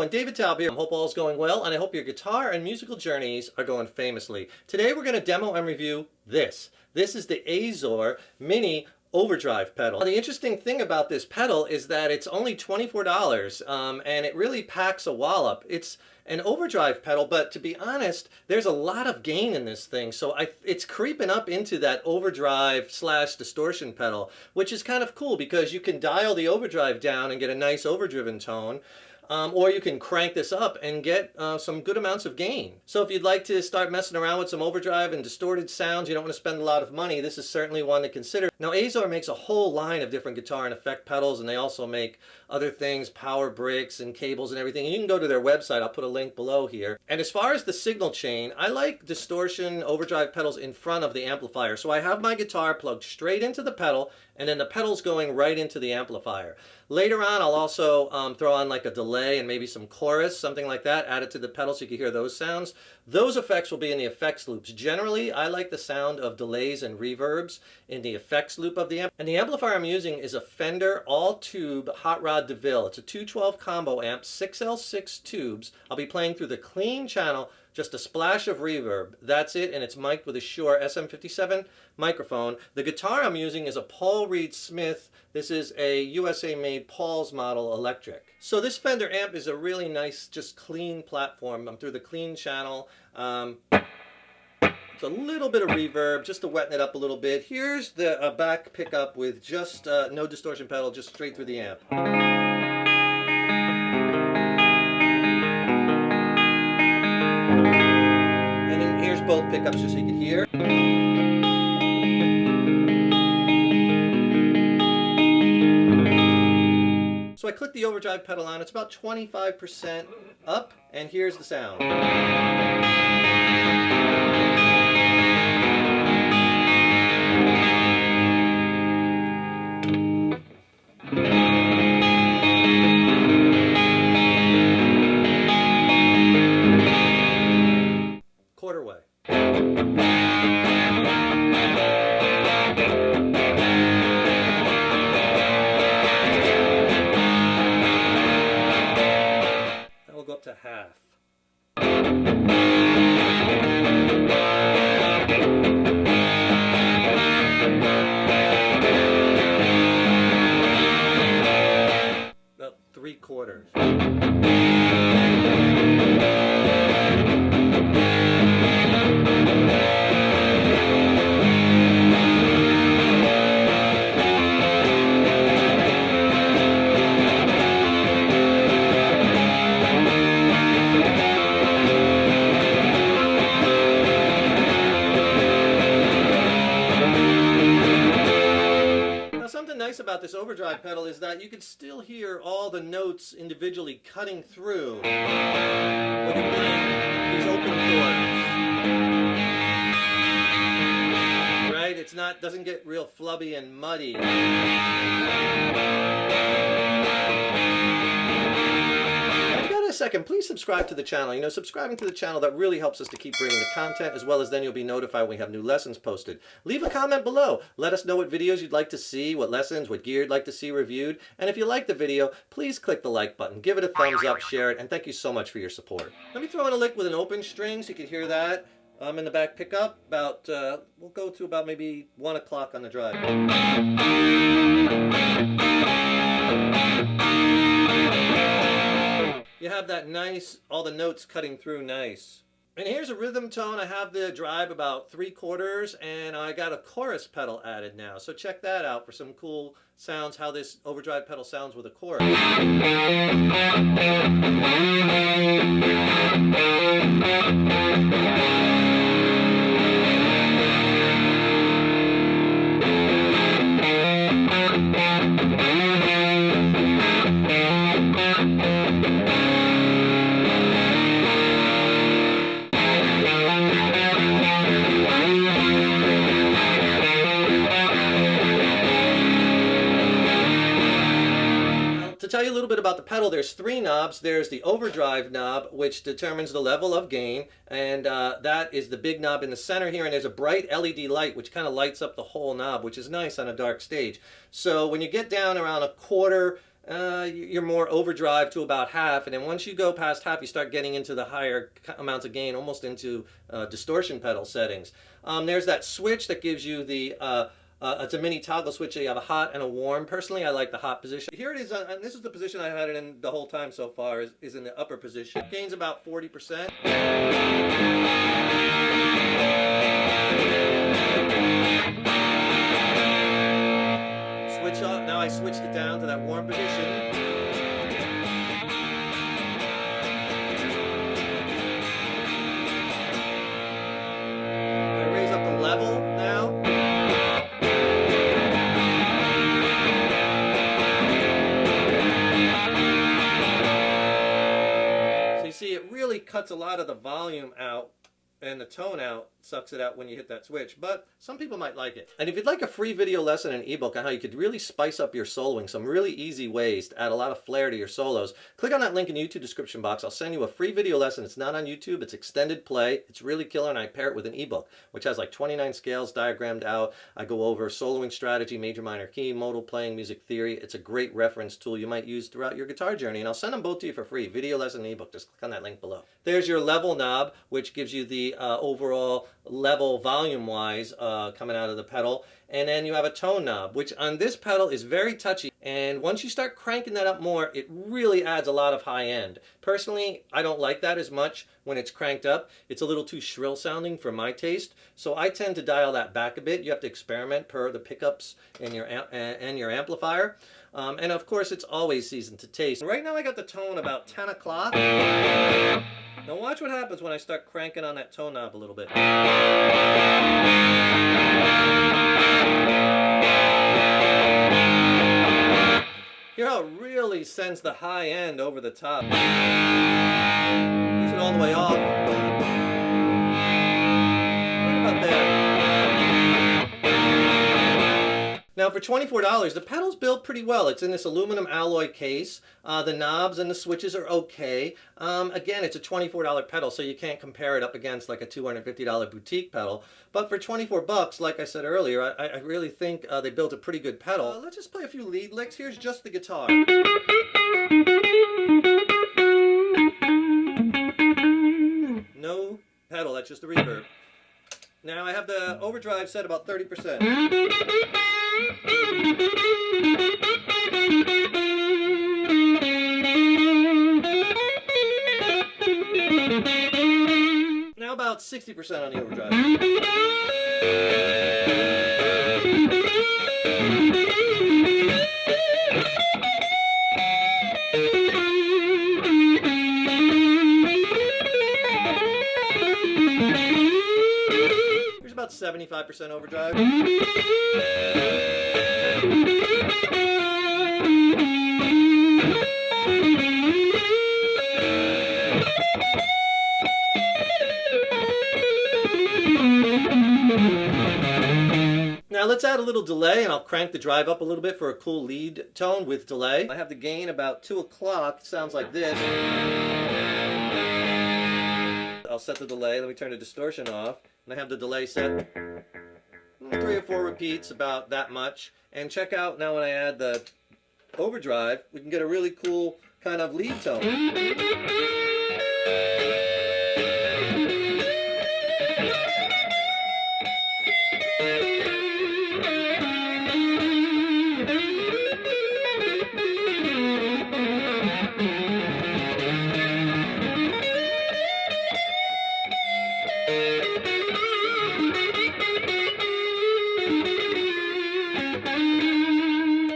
going? David Taub here. I hope all's going well, and I hope your guitar and musical journeys are going famously. Today we're going to demo and review this. This is the Azor Mini Overdrive pedal. Now, the interesting thing about this pedal is that it's only $24, and it really packs a wallop. It's an overdrive pedal, but to be honest, there's a lot of gain in this thing, so it's creeping up into that overdrive / distortion pedal, which is kind of cool because you can dial the overdrive down and get a nice overdriven tone. Or you can crank this up and get some good amounts of gain. So if you'd like to start messing around with some overdrive and distorted sounds, you don't want to spend a lot of money, this is certainly one to consider. Now Azor makes a whole line of different guitar and effect pedals, and they also make other things, power bricks and cables and everything. And you can go to their website, I'll put a link below here. And as far as the signal chain, I like distortion overdrive pedals in front of the amplifier. So I have my guitar plugged straight into the pedal, and then the pedal's going right into the amplifier. Later on, I'll also throw on like a delay and maybe some chorus, something like that, add it to the pedal so you can hear those sounds. Those effects will be in the effects loops. Generally, I like the sound of delays and reverbs in the effects loop of the amp. And the amplifier I'm using is a Fender all-tube Hot Rod DeVille. It's a 212 combo amp, 6L6 tubes. I'll be playing through the clean channel, just a splash of reverb. That's it, and it's mic'd with a Shure SM57 microphone. The guitar I'm using is a Paul Reed Smith. This is a USA-made Paul's model electric. So this Fender amp is a really nice, just clean platform. I'm through the clean channel. It's a little bit of reverb, just to wetten it up a little bit. Here's the back pickup with just no distortion pedal, just straight through the amp. And then here's both pickups just so you can hear. So I click the overdrive pedal on, it's about 25% up, and here's the sound. Quarter way. That will go up to half. About 3/4. Something nice about this overdrive pedal is that you can still hear all the notes individually cutting through when you're playing these open chords. Right? It's not, doesn't get real flubby and muddy. Second, please subscribe to the channel. You know, subscribing to the channel, that really helps us to keep bringing the content, as well as then you'll be notified when we have new lessons posted. Leave a comment below. Let us know what videos you'd like to see, what lessons, what gear you'd like to see reviewed. And if you like the video, please click the like button, give it a thumbs up, share it, and thank you so much for your support. Let me throw in a lick with an open string so you can hear that. In the back pickup, about, we'll go to about maybe 1 o'clock on the drive. You have that nice, all the notes cutting through nice. And here's a rhythm tone. I have the drive about 3/4, and I got a chorus pedal added now. So check that out for some cool sounds, how this overdrive pedal sounds with a chorus. To tell you a little bit about the pedal, there's 3 knobs. There's the overdrive knob, which determines the level of gain, and that is the big knob in the center here, and there's a bright LED light which kind of lights up the whole knob, which is nice on a dark stage. So when you get down around 1/4 you're more overdrive to about half, and then once you go past half, you start getting into the higher amounts of gain, almost into distortion pedal settings. There's that switch that gives you the it's a mini toggle switch. So you have a hot and a warm. Personally, I like the hot position. Here it is, and this is the position I had it in the whole time so far, is in the upper position. It gains about 40%. Switch off. Now I switched it down to that warm position. I raise up the level now. So you see it really cuts a lot of the volume out, and the tone out, sucks it out when you hit that switch, but some people might like it. And if you'd like a free video lesson and ebook on how you could really spice up your soloing, some really easy ways to add a lot of flair to your solos, click on that link in the YouTube description box. I'll send you a free video lesson. It's not on YouTube, it's extended play. It's really killer, and I pair it with an ebook, which has like 29 scales diagrammed out. I go over soloing strategy, major, minor key, modal playing, music theory. It's a great reference tool you might use throughout your guitar journey, and I'll send them both to you for free, video lesson and ebook. Just click on that link below. There's your level knob, which gives you the overall level volume-wise coming out of the pedal. And then you have a tone knob, which on this pedal is very touchy. And once you start cranking that up more, it really adds a lot of high end. Personally, I don't like that as much when it's cranked up. It's a little too shrill sounding for my taste. So I tend to dial that back a bit. You have to experiment per the pickups and your amplifier. And of course, it's always seasoned to taste. Right now I got the tone about 10 o'clock. Now watch what happens when I start cranking on that tone knob a little bit. Hear how it really sends the high end over the top. Push it all the way off. Right about there. Now for $24, the pedal's built pretty well. It's in this aluminum alloy case. The knobs and the switches are okay. Again, it's a $24 pedal, so you can't compare it up against like a $250 boutique pedal. But for 24 bucks, like I said earlier, I really think they built a pretty good pedal. Let's just play a few lead licks. Here's just the guitar. No pedal, that's just the reverb. Now I have the overdrive set about 30%. Now about 60% on the overdrive. Here's about 75% overdrive. Now let's add a little delay, and I'll crank the drive up a little bit for a cool lead tone with delay. I have the gain about 2 o'clock. It sounds like this. I'll set the delay. Let me turn the distortion off. And I have the delay set 3 or 4 repeats, about that much. And check out now when I add the overdrive, we can get a really cool kind of lead tone.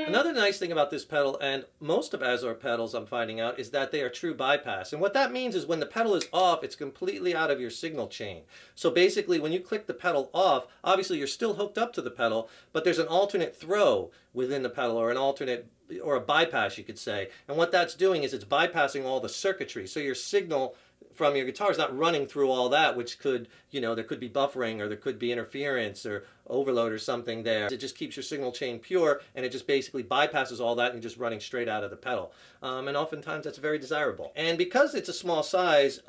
Another nice thing about this pedal, and most of Azor pedals I'm finding out, is that they are true bypass. And what that means is when the pedal is off, it's completely out of your signal chain. So basically when you click the pedal off, obviously you're still hooked up to the pedal, but there's an alternate throw within the pedal, or an alternate, or a bypass you could say. And what that's doing is it's bypassing all the circuitry. So your signal from your guitar is not running through all that, which could, you know, there could be buffering, or there could be interference, or overload or something there. It just keeps your signal chain pure, and it just basically bypasses all that and you're just running straight out of the pedal. And oftentimes that's very desirable. And because it's a small size,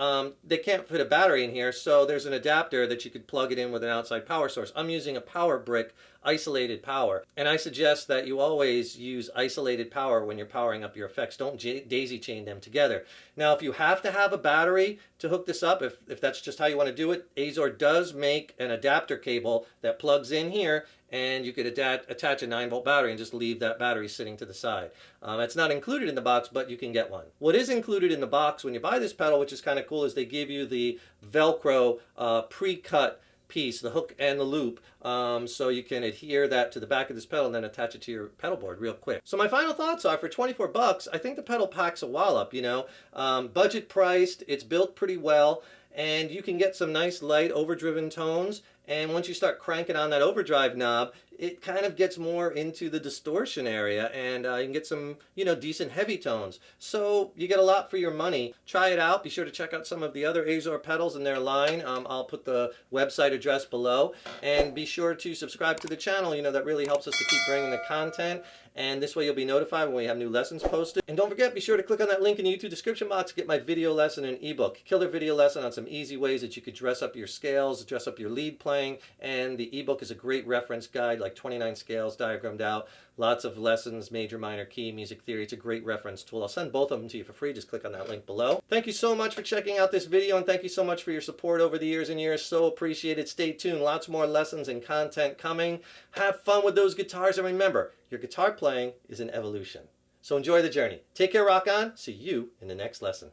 they can't fit a battery in here, so there's an adapter that you could plug it in with an outside power source. I'm using a power brick isolated power, and I suggest that you always use isolated power when you're powering up your effects. Don't daisy chain them together. Now, if you have to have a battery to hook this up, if that's just how you want to do it, Azor does make an adapter cable that plugs in here, and you could attach a 9-volt battery and just leave that battery sitting to the side. It's not included in the box, but you can get one. What is included in the box when you buy this pedal, which is kind of cool, is they give you the Velcro pre-cut piece, the hook and the loop, so you can adhere that to the back of this pedal and then attach it to your pedal board real quick. So my final thoughts are, for 24 bucks, I think the pedal packs a wallop, you know. Budget priced, it's built pretty well, and you can get some nice light overdriven tones, and once you start cranking on that overdrive knob, it kind of gets more into the distortion area, and you can get some, you know, decent heavy tones. So you get a lot for your money. Try it out. Be sure to check out some of the other Azor pedals in their line. I'll put the website address below, and be sure to subscribe to the channel. You know, that really helps us to keep bringing the content, and this way you'll be notified when we have new lessons posted. And don't forget, be sure to click on that link in the YouTube description box to get my video lesson and ebook. Killer video lesson on some easy ways that you could dress up your scales, dress up your lead playing, and the ebook is a great reference guide, like 29 scales diagrammed out, lots of lessons, major, minor, key, music theory. It's a great reference tool. I'll send both of them to you for free. Just click on that link below. Thank you so much for checking out this video, and thank you so much for your support over the years and years. So appreciated. Stay tuned. Lots more lessons and content coming. Have fun with those guitars, and remember, your guitar playing is an evolution. So enjoy the journey. Take care, rock on. See you in the next lesson.